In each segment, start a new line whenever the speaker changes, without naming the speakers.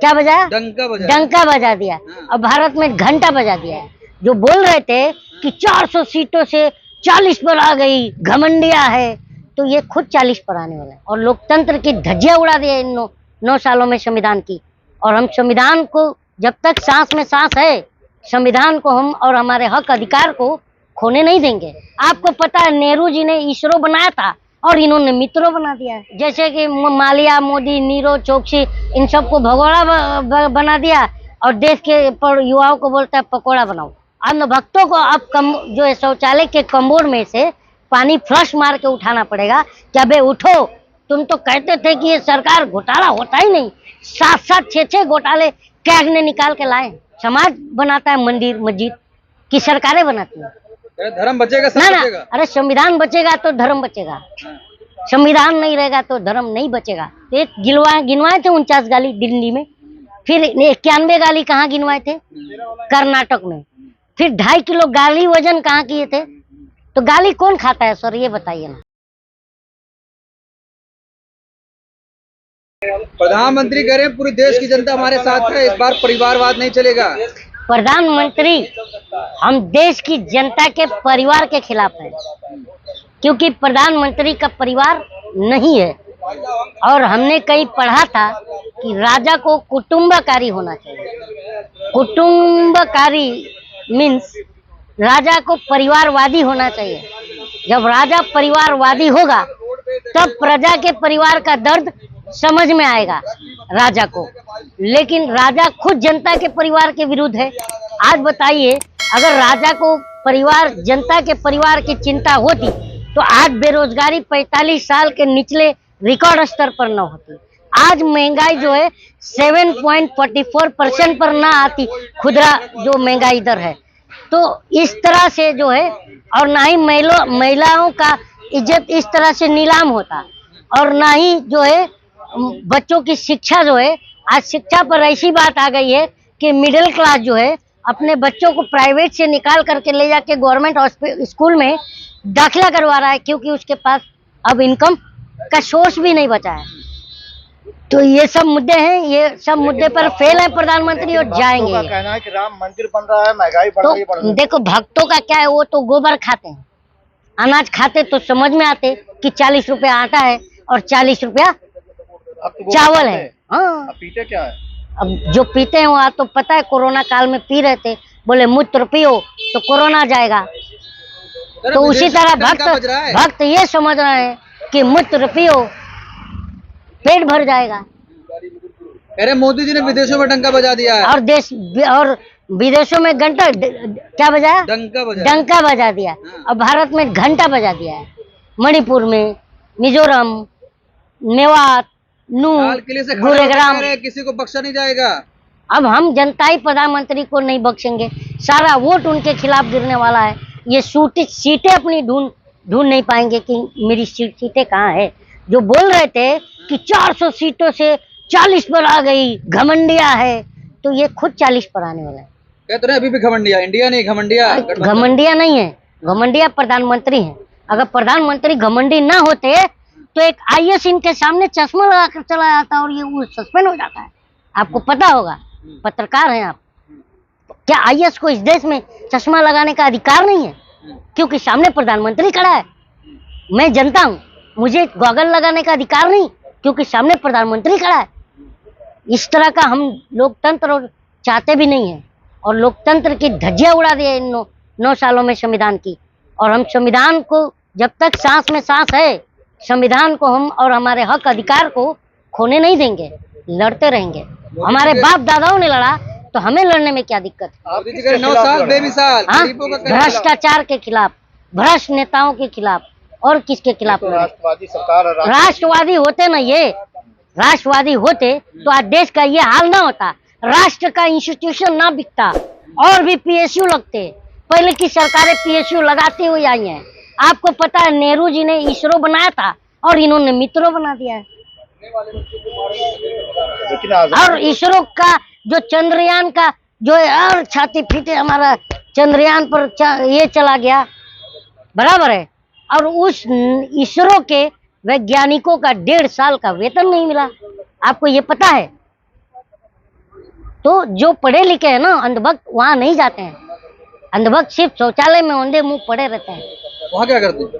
क्या बजाया?
डंका
डंका बजा दिया। और भारत में घंटा बजा दिया है। जो बोल रहे थे कि 400 सीटों से 40 पर आ गई, घमंडिया है, तो ये खुद 40 पर आने वाला है। और लोकतंत्र की धज्जियां उड़ा दी है इन 9 सालों में संविधान की। और हम संविधान को जब तक सांस में सांस है, संविधान को हम और हमारे हक अधिकार को खोने नहीं देंगे। आपको पता है नेहरू जी ने इसरो बनाया था और इन्होंने मित्रों बना दिया है। जैसे कि मालिया, मोदी, नीरो, चोकसी, इन सबको भगोड़ा बना दिया और देश के पर युवाओं को बोलता है पकोड़ा बनाओ। अन्य भक्तों को अब जो है शौचालय के कम्बोर्ड में से पानी फ्लश मार के उठाना पड़ेगा। क्या बे उठो, तुम तो कहते थे कि ये सरकार घोटाला होता ही नहीं। 7-7, 6-6 घोटाले कैग ने निकाल के लाए। समाज बनाता है मंदिर मस्जिद की सरकारें बनाती है।
धर्म बचेगा, सब
ना
बचेगा।
अरे संविधान बचेगा तो धर्म बचेगा। संविधान नहीं रहेगा तो धर्म नहीं बचेगा। तो एक गिनवाए थे 49 गाली दिल्ली में, फिर 91 गाली कहाँ गिनवाए थे? कर्नाटक में। फिर 2.5 किलो गाली वजन कहाँ किए थे? तो गाली कौन खाता है सर, ये बताइए ना।
प्रधानमंत्री कह रहे हैं पूरी देश की जनता हमारे साथ है, इस बार परिवारवाद नहीं चलेगा।
प्रधानमंत्री हम देश की जनता के परिवार के खिलाफ है, क्योंकि प्रधानमंत्री का परिवार नहीं है। और हमने कहीं पढ़ा था कि राजा को कुटुंबकारी होना चाहिए। कुटुंबकारी मीन्स राजा को परिवारवादी होना चाहिए। जब राजा परिवारवादी होगा तब प्रजा के परिवार का दर्द समझ में आएगा राजा को। लेकिन राजा खुद जनता के परिवार के विरुद्ध है। आज बताइए, अगर राजा को परिवार, जनता के परिवार की चिंता होती तो आज बेरोजगारी 45 साल के निचले रिकॉर्ड स्तर पर न होती। आज महंगाई जो है 7.44% पर ना आती, खुदरा जो महंगाई दर है। तो इस तरह से जो है, और ना ही महिलाओं का इज्जत इस तरह से नीलाम होता, और ना ही जो है बच्चों की शिक्षा जो है, आज शिक्षा पर ऐसी बात आ गई है कि मिडिल क्लास जो है अपने बच्चों को प्राइवेट से निकाल करके ले जाके गवर्नमेंट स्कूल में दाखिला करवा रहा है, क्योंकि उसके पास अब इनकम का सोर्स भी नहीं बचा है। तो ये सब मुद्दे हैं, ये सब मुद्दे पर फेल है प्रधानमंत्री और जाएंगे।
कहना है कि राम मंदिर बन रहा है, महंगाई बढ़ रही है।
देखो भक्तों का क्या है, वो तो गोबर खाते हैं, अनाज खाते तो समझ में आते कि 40 रुपया आटा है और 40 रुपया चावल है। हाँ,
पीते क्या है?
अब जो पीते हैं वहाँ तो पता है, कोरोना काल में पी रहे थे, बोले मूत्र पियो तो कोरोना जाएगा। तो उसी तरह भक्त ये समझ रहे हैं कि मूत्र पियो पेट भर जाएगा।
अरे मोदी जी ने विदेशों में डंका बजा दिया है।
और विदेशों में घंटा क्या बजाया? डंका बजा दिया। और भारत में घंटा बजा दिया है। मणिपुर में, मिजोरम, मेवात, नू, गुरुग्राम,
किसी को बख्शा नहीं जाएगा।
अब हम जनता ही प्रधानमंत्री को नहीं बख्शेंगे। सारा वोट उनके खिलाफ गिरने वाला है। ये सीटें अपनी ढूंढ नहीं पाएंगे कि मेरी सीटें कहाँ है। जो बोल रहे थे कि 400 सीटों से 40 पर आ गई, घमंडिया है, तो ये खुद 40 पर आने वाला है।
कहते रहे अभी भी घमंडिया, इंडिया नहीं घमंडिया।
घमंडिया नहीं है, घमंडिया प्रधानमंत्री है। अगर प्रधानमंत्री घमंडी ना होते तो एक IAS इनके सामने चश्मा लगा कर चला जाता और ये वो सस्पेंड हो जाता है। आपको पता होगा, पत्रकार हैं आप। क्या IAS को इस देश में चश्मा लगाने का अधिकार नहीं है? क्योंकि सामने प्रधानमंत्री खड़ा है। मैं जनता हूँ, मुझे गॉगल लगाने का अधिकार नहीं, क्योंकि सामने प्रधानमंत्री खड़ा है। इस तरह का हम लोकतंत्र चाहते भी नहीं है। और लोकतंत्र की धज्जियां उड़ा दी है इन 9 सालों में संविधान की। और हम संविधान को जब तक सांस में सांस है, संविधान को हम और हमारे हक अधिकार को खोने नहीं देंगे। लड़ते रहेंगे। हमारे बाप दादाओं ने लड़ा तो हमें लड़ने में क्या दिक्कत है?
9 साल बेमिसाल
भ्रष्टाचार के खिलाफ, भ्रष्ट नेताओं के खिलाफ, और किसके खिलाफ?
राष्ट्रवादी सरकार है।
राष्ट्रवादी होते ना, ये राष्ट्रवादी होते तो आज देश का ये हाल ना होता। राष्ट्र का इंस्टीट्यूशन ना बिकता और भी PSU लगते। पहले की सरकारें PSU लगाती हुई आई हैं। आपको पता है नेहरू जी ने इसरो बनाया था और इन्होंने मित्रों बना दिया है। और इसरो का जो चंद्रयान का जो है, और छाती पीटे हमारा चंद्रयान पर ये चला गया, बराबर है। और उस इसरो के वैज्ञानिकों का 1.5 साल का वेतन नहीं मिला। आपको ये पता है? तो जो पढ़े लिखे हैं ना अंधभक्त वहां नहीं जाते हैं। अंधभक्त सिर्फ शौचालय में औंधे मुंह पड़े रहते हैं,
वहाँ क्या करते हैं?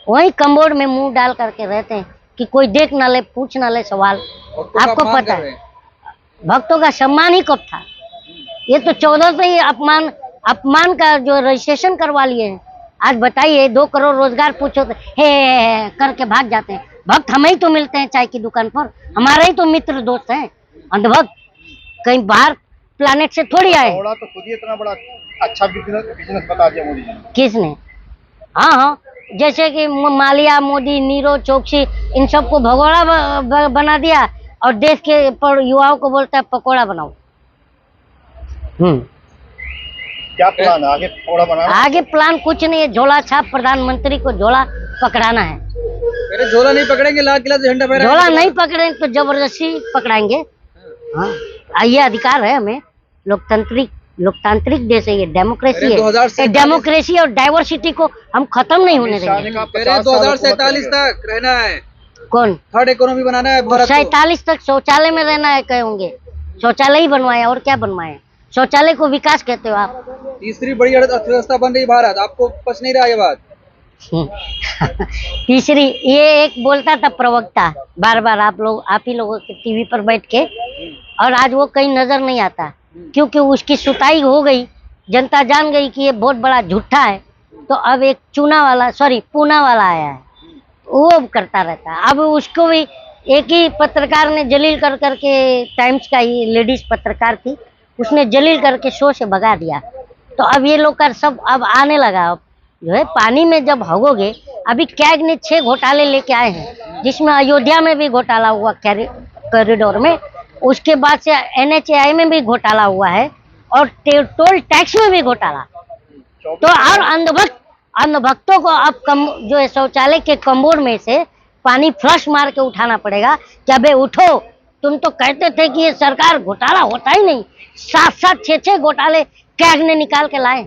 वहीं कम्बोर्ड में मुंह डाल करके रहते हैं कि कोई देख ना ले, पूछ ना ले सवाल।
भक्तों का
आपको
अपमान
पता
कर रहे
है
हैं।
भक्तों का सम्मान ही कब था? ये तो 14 से ही अपमान का जो रजिस्ट्रेशन करवा लिए हैं। आज बताइए 2 करोड़ रोजगार पूछो तो हे करके भाग जाते हैं। भक्त हमें ही तो मिलते हैं चाय की दुकान पर, हमारे ही तो मित्र दोस्त हैं। अंधभक्त कहीं बाहर प्लानेट से थोड़ी आए।
पकौड़ा तो खुद ही इतना बड़ा अच्छा बिजनेस बता दिया मोदी जी ने।
किसने? हाँ हाँ, जैसे कि मालिया, मोदी, नीरज चौकसी, इन सबको भगोड़ा बना दिया और देश के पर युवाओं को बोलता है पकोड़ा बनाओ।
क्या प्लान है आगे पकौड़ा बनाना?
आगे प्लान कुछ नहीं है, झोला छाप प्रधानमंत्री को झोला पकड़ाना है।
पहले झोला नहीं पकड़ेंगे, लाल किला से झंडा फहराएंगे।
झोला नहीं पकड़ेंगे तो जबरदस्ती पकड़ाएंगे। हाँ, ये अधिकार है हमें। लोकतांत्रिक देश है ये, डेमोक्रेसी
अरे
है।
2047
डेमोक्रेसी और डाइवर्सिटी को हम खत्म नहीं होने देंगे।
शादी का
कह रहे
50
हैं
साल
2047 तक रहना है,
कौन?
थर्ड इकोनॉमी बनाना है भारत को।
47 तक शौचालय में रहना है कहे होंगे। शौचालय ही बनवाए और क्या बनवाए? शौचालय को विकास कहते हो आप?
तीसरी बड़ी अर्थव्यवस्था बन रही भारत, आपको पच नहीं रहा ये बात?
तीसरी, ये एक बोलता था प्रवक्ता बार बार आप ही लोगों के टीवी पर बैठ के, और आज वो कहीं नजर नहीं आता क्योंकि उसकी सुताई हो गई। जनता जान गई कि ये बहुत बड़ा झूठा है। तो अब एक पूना वाला आया है, वो करता रहता है। अब उसको भी एक ही पत्रकार ने जलील कर करके, टाइम्स का ही लेडीज पत्रकार थी, उसने जलील करके शो से भगा दिया। तो अब ये लोग का सब अब आने लगा। अब जो है पानी में जब भगोगे, अभी कैग ने 6 घोटाले लेके आए हैं, जिसमें अयोध्या में भी घोटाला हुआ कॉरिडोर में, उसके बाद से NHAI में भी घोटाला हुआ है, और टोल टैक्स में भी घोटाला। तो और अंधभक्तों को अब जो है शौचालय के कम्बोर्ड में से पानी फ्लश मार के उठाना पड़ेगा। क्या बे उठो, तुम तो कहते थे कि ये सरकार घोटाला होता ही नहीं। 7-7, 6-6 घोटाले कैग ने निकाल के लाए।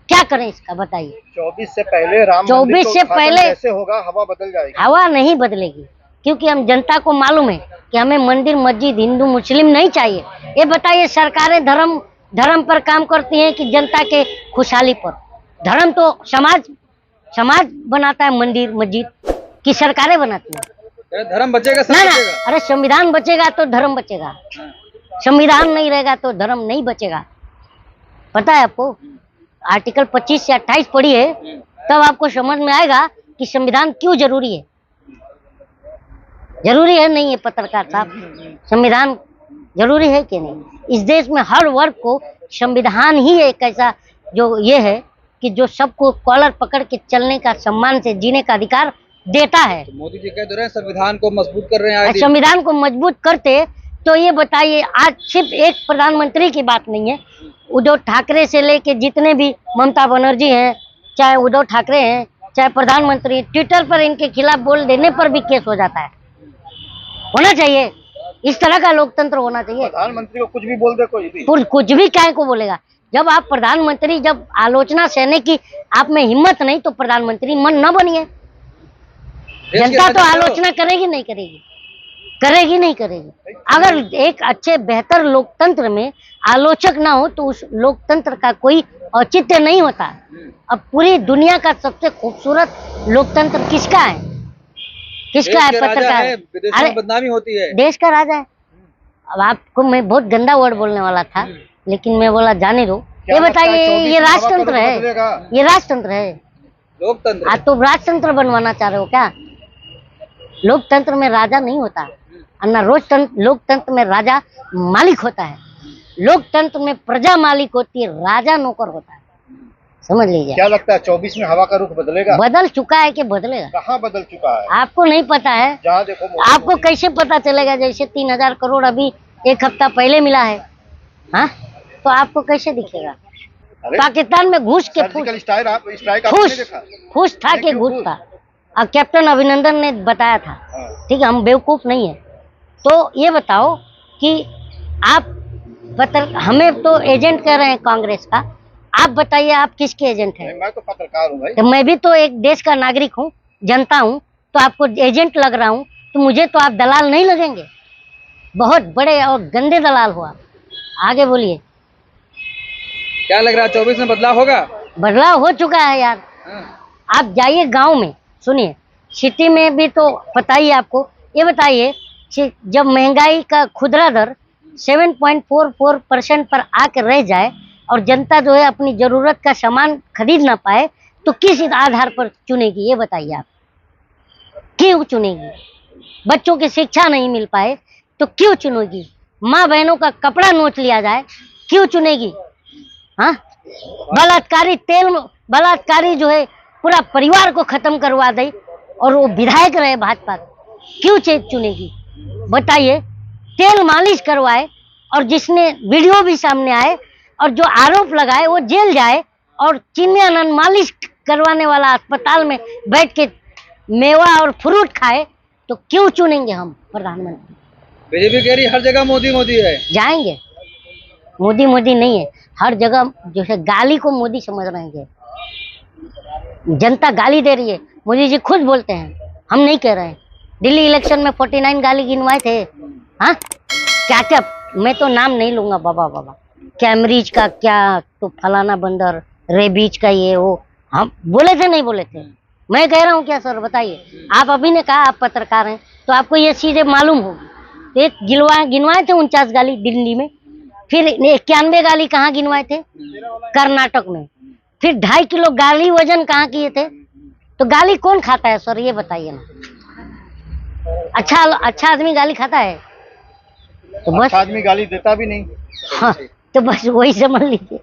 क्या करें इसका बताइए?
24 से पहले राम
24 से पहले
कैसे होगा? हवा बदल जाएगी।
हवा नहीं बदलेगी, क्योंकि हम जनता को मालूम है कि हमें मंदिर मस्जिद हिंदू मुस्लिम नहीं चाहिए। ये बताइए सरकारें धर्म पर काम करती हैं कि जनता के खुशहाली पर? धर्म तो समाज बनाता है, मंदिर मस्जिद की सरकारें बनाती हैं।
धर्म बचेगा, सब
ना
बचेगा।
अरे संविधान बचेगा तो धर्म बचेगा, संविधान नहीं रहेगा तो धर्म नहीं बचेगा। पता है आपको? आर्टिकल 25 से 28 पढ़ी है, तब आपको समझ में आएगा कि संविधान क्यों जरूरी है। जरूरी है नहीं है पत्रकार साहब? संविधान जरूरी है कि नहीं? इस देश में हर वर्ग को संविधान ही एक ऐसा जो ये है कि जो सबको कॉलर पकड़ के चलने का, सम्मान से जीने का अधिकार देता है।
तो मोदी जी कह तो रहे हैं संविधान को मजबूत कर रहे हैं आए दिन।
संविधान को मजबूत करते तो ये बताइए, आज सिर्फ एक प्रधानमंत्री की बात नहीं है, उद्धव ठाकरे से लेके जितने भी, ममता बनर्जी हैं, चाहे उद्धव ठाकरे हैं, चाहे प्रधानमंत्री, ट्विटर पर इनके खिलाफ बोल देने पर भी केस हो जाता है। होना चाहिए, इस तरह का लोकतंत्र होना चाहिए।
प्रधानमंत्री को कुछ भी बोल दे कोई भी,
कुछ भी क्या को बोलेगा? जब आप प्रधानमंत्री, जब आलोचना सहने की आप में हिम्मत नहीं तो प्रधानमंत्री मन न बनिए। जनता तो आलोचना करेगी नहीं करेगी? करेगी नहीं करेगी? अगर एक अच्छे बेहतर लोकतंत्र में आलोचक ना हो तो उस लोकतंत्र का कोई औचित्य नहीं होता। अब पूरी दुनिया का सबसे खूबसूरत लोकतंत्र किसका है? किसका है? पत्रकार।
अरे बदनामी होती है।
देश का राजा है। अब आपको मैं बहुत गंदा वर्ड बोलने वाला था, लेकिन मैं बोला जाने दो। ये बताइए, ये राजतंत्र है? ये राजतंत्र है?
लोकतंत्र।
आप तो राजतंत्र बनवाना चाह रहे हो क्या? लोकतंत्र में राजा नहीं होता, अन्ना लोकतंत्र में राजा मालिक होता है। लोकतंत्र में प्रजा मालिक होती है, राजा नौकर होता है। समझ लीजिए।
क्या लगता है 24 में हवा का रुख बदलेगा?
बदल चुका है कि बदलेगा?
कहाँ बदल चुका है?
आपको नहीं पता है?
जहाँ देखो
आपको कैसे पता चलेगा? जैसे 3000 करोड़ अभी 1 हफ्ता पहले मिला है, हाँ, तो आपको कैसे दिखेगा? पाकिस्तान में घुस के फूस था कि घुस था, और कैप्टन अभिनंदन ने बताया था। ठीक है, हम बेवकूफ नहीं है। तो ये बताओ कि आप हमें तो एजेंट कह रहे हैं कांग्रेस का, आप बताइए आप किसके एजेंट हैं?
मैं तो पत्रकार हूँ भाई।
तो मैं भी तो एक देश का नागरिक हूँ, जनता हूँ, तो आपको एजेंट लग रहा हूँ, तो मुझे तो आप दलाल नहीं लगेंगे? बहुत बड़े और गंदे दलाल हो आगे बोलिए।
क्या लग रहा है 24 में बदलाव होगा?
बदलाव हो चुका है यार।
हाँ।
आप जाइए गांव में, सुनिए, सिटी में भी तो पता ही है आपको। ये बताइए, जब महंगाई का खुदरा दर 7.44% पर आकर रह जाए और जनता जो है अपनी जरूरत का सामान खरीद ना पाए, तो किस आधार पर चुनेगी? ये बताइए आप, क्यों चुनेगी? बच्चों की शिक्षा नहीं मिल पाए तो क्यों चुनेगी? माँ बहनों का कपड़ा नोच लिया जाए, क्यों चुनेगी? हाँ, बलात्कारी जो है पूरा परिवार को खत्म करवा दे और वो विधायक रहे भाजपा, क्यों चुनेगी? बताइए। तेल मालिश करवाए और जिसने वीडियो भी सामने आए और जो आरोप लगाए वो जेल जाए, और चीनी आनंद मालिश करवाने वाला अस्पताल में बैठ के मेवा और फ्रूट खाए, तो क्यों चुनेंगे हम प्रधानमंत्री?
बीजेपी कह रही हर जगह मोदी मोदी है।
जाएंगे, मोदी मोदी नहीं है, हर जगह जो है गाली को मोदी समझ रहे हैं। जनता गाली दे रही है, मोदी जी खुद बोलते हैं, हम नहीं कह रहे हैं। दिल्ली इलेक्शन में 49 गाली गिनवाए थे। हाँ, क्या क्या, मैं तो नाम नहीं लूंगा बाबा, कैमरीज का क्या, तो फलाना बंदर, रेबीज का ये वो, हम बोले थे नहीं बोले थे? मैं कह रहा हूँ क्या सर? बताइए। आप अभी ने कहा आप पत्रकार हैं तो आपको ये चीजें मालूम होगी। तो एक गिनवाए थे 49 गाली दिल्ली में, फिर 91 गाली कहाँ गिनवाए थे? कर्नाटक में। फिर 2.5 किलो गाली वजन कहाँ किए थे? तो गाली कौन खाता है सर, ये बताइए ना। अच्छा आदमी गाली खाता है? तो बस
अच्छा आदमी गाली देता भी नहीं।
हाँ, तो बस वही समझ लीजिए।